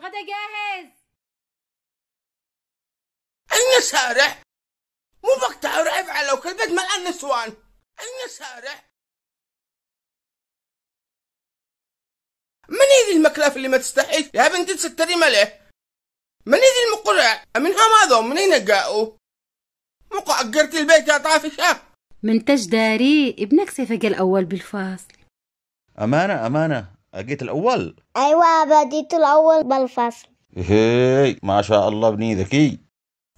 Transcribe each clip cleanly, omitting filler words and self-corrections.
الغدا جاهز. أين سارح؟ مو بقطع ورعب على وكلبت ملعن نسوان. أين سارح؟ من هذي المكلاف اللي ما تستحي؟ يا بنتي تستري مليه. من هذي المقرع؟ منها ماذا من أين جاءوا؟ مو أجرت البيت يا طافشة؟ من تجداري ابنك سيفق الأول بالفصل. أمانة أجيت الأول. أيوة بديت الأول بالفصل. هي ما شاء الله ابني ذكي.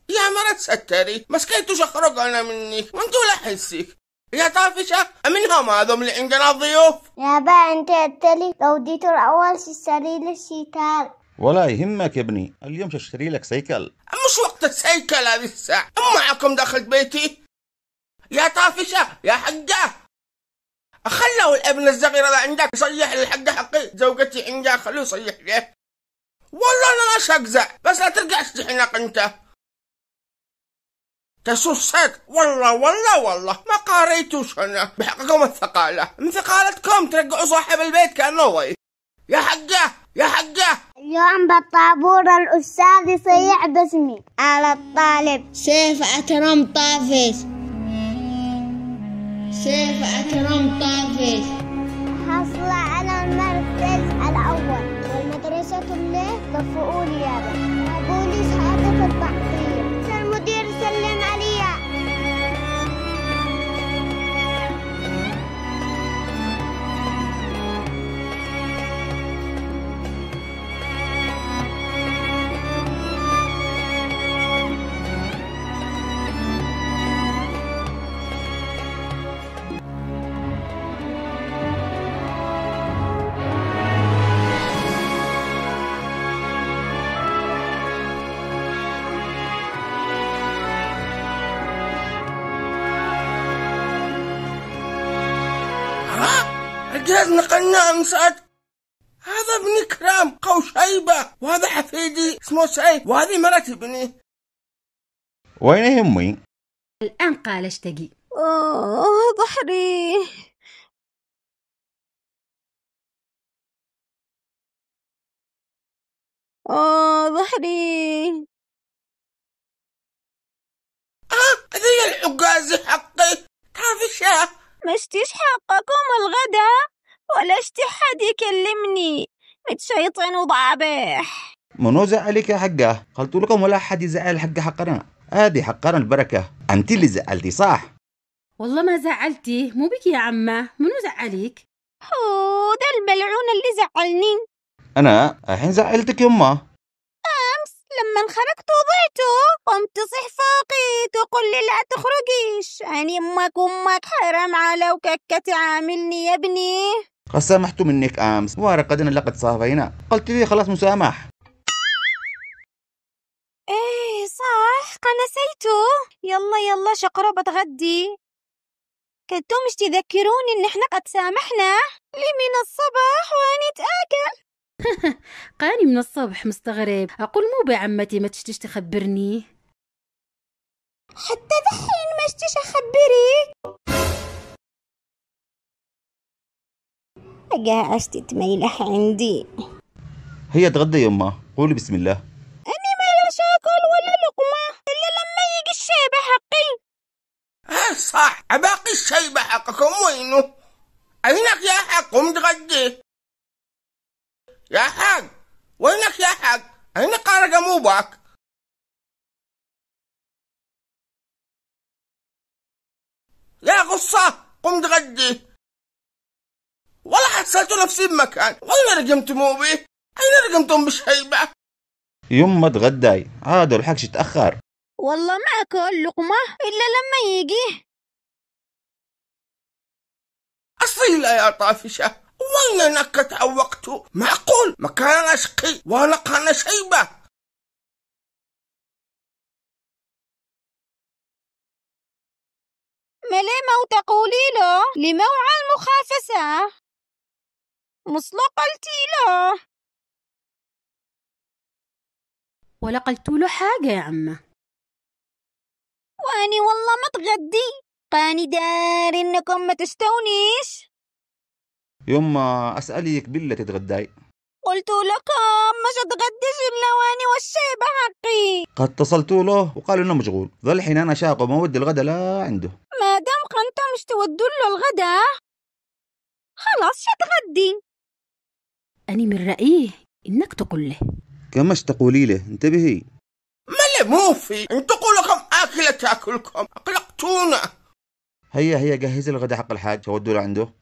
يا مرة ستري مسكيتو شخرق أنا منك وانتو لا حسك يا طافشة. منها ماذا اللي عندنا ضيوف؟ يا با أنت قلتلي لو ديت الأول تشتري لي سيكل. ولا يهمك يا ابني، اليوم اشتري لك سيكل. مش وقت السيكل هذه الساعة. معكم دخلت بيتي يا طافشة يا حجة. خلوا الابن الصغير هذا عندك يصيح للحجة حقي. زوجتي عندها خلوه يصيح له. والله أنا مش أجزع بس لا ترجع تحنق أنت. تسوسك والله ما قاريتوش أنا بحقكم الثقالة. من ثقالتكم ترجعوا صاحب البيت كأنه ضيف. يا حجة اليوم بالطابور الأستاذ يصيح باسمي على الطالب سيف أكرم طافش. سيف أكرم طافش حصل على المركز الأول والمدرسة اللي كفؤوا لي يابا قولي شهادة التحقيق. المدير سلم عليا. الجهاز نقلنا أمسات. هذا ابني كرام قوشيبة وهذا حفيدي اسمه سيف وهذه مرتي ابني. وين يهمي؟ الآن قال اشتقي. ظهري. ظهري. هذه العجاز حقي طافشة. مشتيش حقكم الغدا ولا اشتي حد يكلمني متشيطن وضعبح. منو زعلك يا حقه؟ قلت لكم ولا حد يزعل حقه حقنا. هذه حقنا البركة. أنت اللي زعلتي صح؟ والله ما زعلتي مو بك يا عمه. منو زعليك؟ هو ده الملعون اللي زعلني. أنا الحين زعلتك يمه. لما انخرجت وضعته قمت تصيح فوقي تقول لي لا تخرجيش. يعني امك حرام على وكك تعاملني يا ابني. قد سامحت منك أمس ورقدنا لقد صافينا. قلت لي خلاص مسامح. ايه صح قنسيته. يلا شقرة بتغدي. كنتم مش تذكروني ان احنا قد سامحنا لي من الصباح واني اتآكل. قاني من الصبح مستغرب. أقول مو بعمتي ما تشتيش تخبرني. حتى دحين ما اشتيش اخبرك. اجا اشتي تميلح عندي. هي تغدى يمه. قولي بسم الله. اني ما اكل ولا لقمة الا لما يجي الشيبة حقي. صح باقي الشيبة حقكم وينه؟ أينك يا حق قم تغدي. يا حق وينك يا حق؟ أين قارق موبك؟ يا غصة قم تغدي. ولا حسيت نفسي بمكان. وين رقمت موبي؟ أين رقمتم بشيبة؟ يمه تغداي عاد الحقش تأخر. والله ما أكل لقمة إلا لما يجي. أصيلة يا طافشة. وين انك تعوقتوا؟ معقول مكان اشقي وانا قانا شيبة. ملي ما تقولي له لموعى المخافسة مصلو قلتي له. ولا قلت له حاجة يا عمه. واني والله ما تغدي. قاني دار انكم ما تستونيش. يما أسألك بالله تتغداي. قلت لكم مش هتغديش إلا واني والشيبة حقي. قد اتصلتوا له وقال إنه مشغول. ظل حين أنا شاق وما ودي الغدا لا عنده. ما دام انت مش تودوا له الغدا خلاص شتغدي. أني من رأيه إنك تقول له. كمش تقولي له انتبهي. ملي مو في انتقوا لكم آكلة تاكلكم أقلقتونا. هيا جهزي الغدا حق الحاج شودوا له عنده.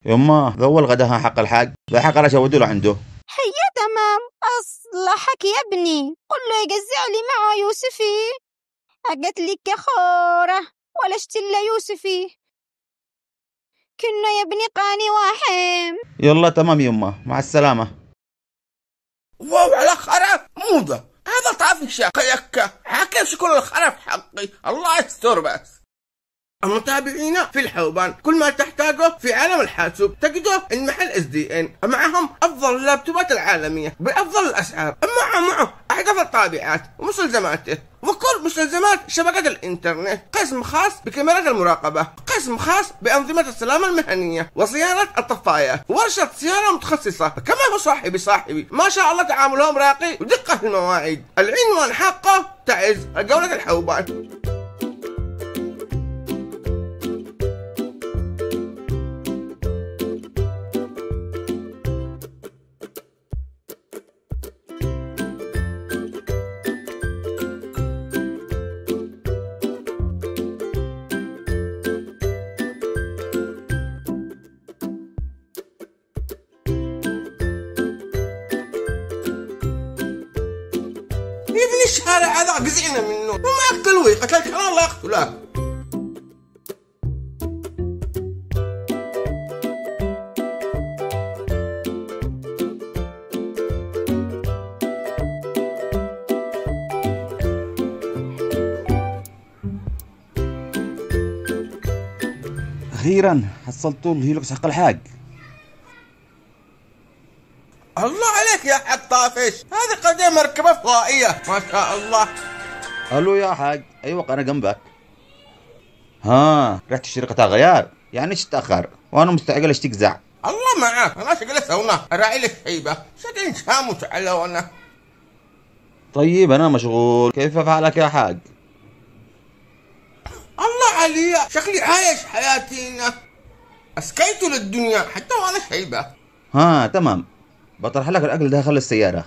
يما ذو الغدا حق الحاج ذا حق لا شودوا له عنده. هيا تمام أصلحك يا ابني. قل له يجزع لي مع يوسفي. أجت لك يا خورة ولا اشتلا يوسفي كنا يا ابني قاني واحم. يلا تمام يما مع السلامة. واو على خرف موضة هذا طافي شاقيك حكي شكون الخرف حقي الله يستر. بس المتابعين في الحوبان كل ما تحتاجه في عالم الحاسوب تجده المحل SDN معهم أفضل اللابتوبات العالمية بأفضل الأسعار. معه أحدث الطابعات ومستلزماته وكل مستلزمات شبكة الإنترنت. قسم خاص بكاميرات المراقبة، قسم خاص بأنظمة السلامة المهنية وصيانة الطفايات، ورشة صيانة متخصصة. كما هو صاحبي ما شاء الله تعاملهم راقي ودقة في المواعيد. العنوان حقه تعز جولة الحوبان. ابن الشارع هذا قزعنا منه وما يقتلوه قتلت حرام الله يقتله. أخيرا حصلتوا الهيلوكس حق الحاج. الله عليك يا حاج طافش هذه قضية مركبة فضائية ما شاء الله. الو يا حاج. ايوه انا جنبك. ها رحت تشتري قطع غيار يعني ايش تاخر وانا مستعجل اشتيك زع. الله معاك انا شغله سونا اراعي لك شيبه شكل شامت على وانا. طيب انا مشغول كيف افعلك يا حاج؟ الله علي شكلي عايش حياتينا اسكيت للدنيا حتى وانا شيبه. ها تمام بطرح لك الاكل داخل السياره.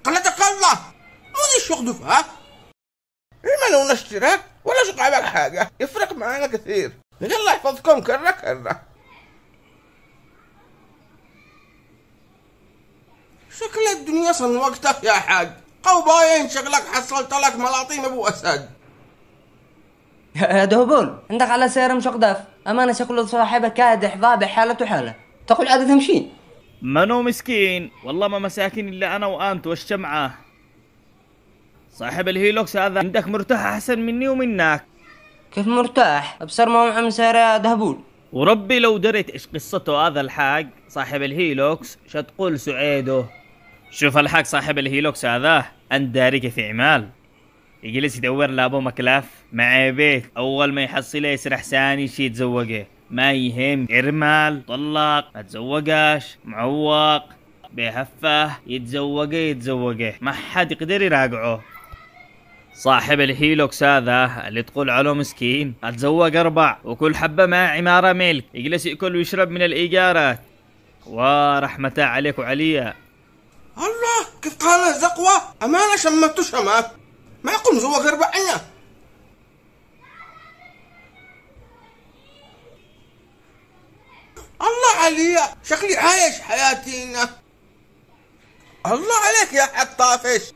قلتك الله مو ذي الشغل فيها. إما لو نشترك ولا شقع بك حاجة يفرق معانا كثير. الله يحفظكم كرة كرة. شكل الدنيا صن وقتك يا حاج قوباين شكلك حصلت لك ملاطيم ابو اسد. يا دهبول عندك على سيارة مش قداف أمانة شكله صاحبه كادح ضابح حالته حالة تقول عادة تمشين. منو مسكين والله ما مساكين إلا أنا وأنت والشمعة. صاحب الهيلوكس هذا عندك مرتاح أحسن مني ومنك. كيف مرتاح أبصر ما معه من سيارة يا دهبول. وربي لو دريت إيش قصته هذا الحاج صاحب الهيلوكس شتقول سعيده. شوف الحاج صاحب الهيلوكس هذا أنت داري في عمال يجلس يدور لابو مكلاف مع بيت أول ما يحصله يسرح ثاني شي يتزوجه ما يهم إرمال طلاق ما تزوجاش معوق بهفه يتزوجه ما حد يقدر يراجعه. صاحب الهيلوكس هذا اللي تقول عليه مسكين اتزوج 4 وكل حبة مع عمارة ملك يجلس يأكل ويشرب من الإيجارات ورحمة عليك وعليا. الله كيف قال زقوة أمانة شمته شمات ما يقول مزوج 4. الله علي شكلي عايش حياتينا. الله عليك يا حق طافش